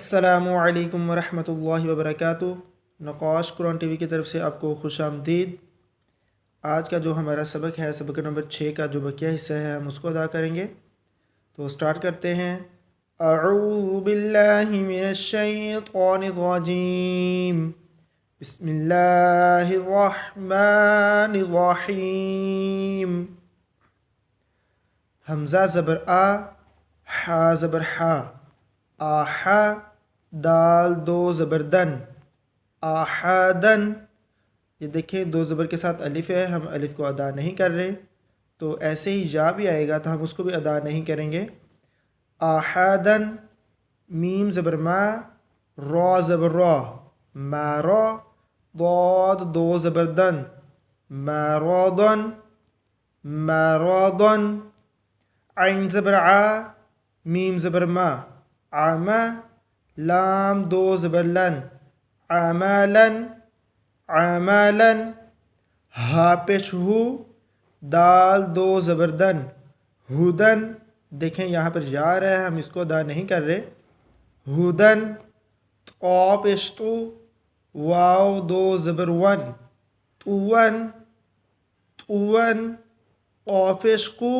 السلام علیکم ورحمۃ اللہ وبرکاتہ۔ نقاش قرآن ٹی وی کی طرف سے آپ کو خوش آمدید۔ آج کا جو ہمارا سبق ہے، سبق نمبر 6 کا جو بقیہ حصہ ہے، ہم اس کو ادا کریں گے۔ تو سٹارٹ کرتے ہیں۔ اعوذ باللہ من الشیطان الرجیم، بسم اللہ الرحمن الرحیم۔ حمزہ زبر آ، حا زبر حا، آحا، دال دو زبر دن، آحادن۔ یہ دیکھیں دو زبر کے ساتھ الف ہے، ہم الف کو ادا نہیں کر رہے، تو ایسے ہی یا بھی آئے گا تو ہم اس کو بھی ادا نہیں کریں گے۔ آحادن، میم زبر ما، را زبر را، مارا، ضاد دو زبر دن، مارادن، مارادن۔ عین زبر ع، میم زبر ما، عما، لام دو زبر لن، عمالن، عمالن۔ ہا پیش ہو، دال دو زبر دن، ہدن۔ دیکھیں یہاں پر جا رہا ہے، ہم اس کو ادا نہیں کر رہے۔ ہدن، طا پیش تو، واو دو زبر ون، طون، طون۔ قاف پیش قو،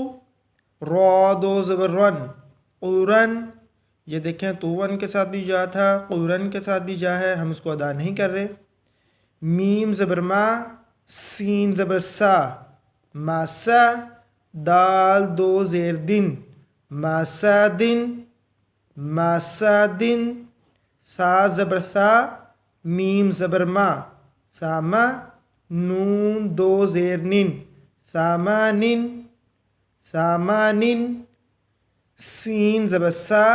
را دو زبر رن، قرن۔ یہ دیکھیں طون کے ساتھ بھی جا تھا، قرن کے ساتھ بھی جا ہے، ہم اس کو ادا نہیں کر رہے۔ میم زبر ما، سین زبر سا، ماسا، دال دو زیر دن، ماسا دن، ماسا دن۔ سا زبر سا، میم زبر ما، ساما، نون دو زیر نن، سامانن، سامانن۔ سین زبر سا،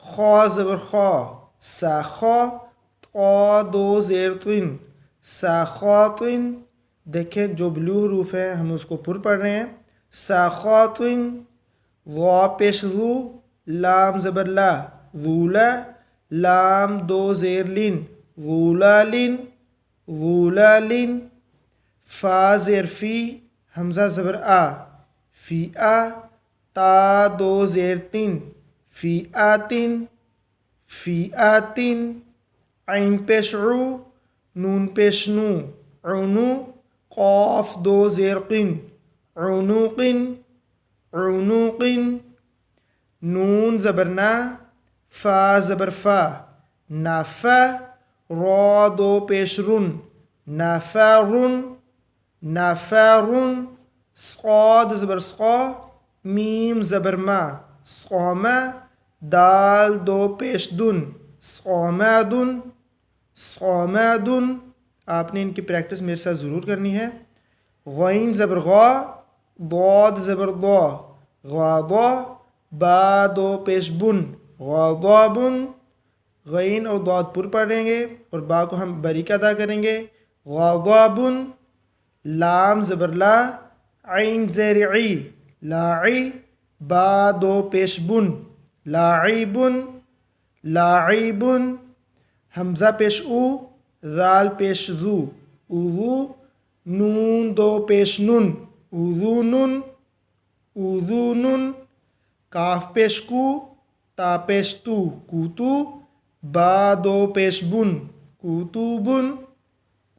خا زبر خا، ساخا، طا دو زیر طن، ساخاطن۔ دیکھیں جو بلو حروف ہیں ہم اس کو پر پڑھ رہے ہیں۔ ساخاطن۔ وا پیش ذو، لام زبر لا، وولا، لام دو زیر لن، وولالن، وولالن۔ فا زیر فی، حمزہ زبر آ، فی آ، تا دو زیر تن، فی آتن، فی آتن۔ عین پیش عو، نون پیش نو، عنو، قاف دو زیر قن، عنوقن، عنوقن۔ نون زبر نا، فا زبر فا، نافا، را دو پیش رن، نافارن، نافارن۔ صاد زبر صا، میم زبر ما، صوما، دال دو پیش دن، صومادن، صومادن۔ آپ نے ان کی پریکٹس میرے ساتھ ضرور کرنی ہے۔ غین زبر غا، ضاد زبر ضا، غاضا، با دو پیش بن، غاضابن۔ غین اور ضاد پر پڑھیں گے اور با کو ہم باریک ادا کریں گے۔ غاضابن۔ لام زبر لا، عین زیر عی، لاعی، با دو پیش بن، لاعیبن، لاعیبن۔ حمزہ پیش او، ذال پیش ذو، اوذو، نون دو پیش نن، اوذونن، اوذونن۔ کاف پیش کو، تا پیش تو، کوتو، با دو پیش بن، کوتوبن،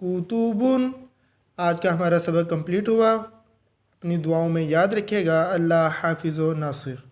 کوتوبن۔ آج کا ہمارا سبق کمپلیٹ ہوا۔ اپنی دعاؤں میں یاد رکھیے گا۔ اللہ حافظ و ناصر۔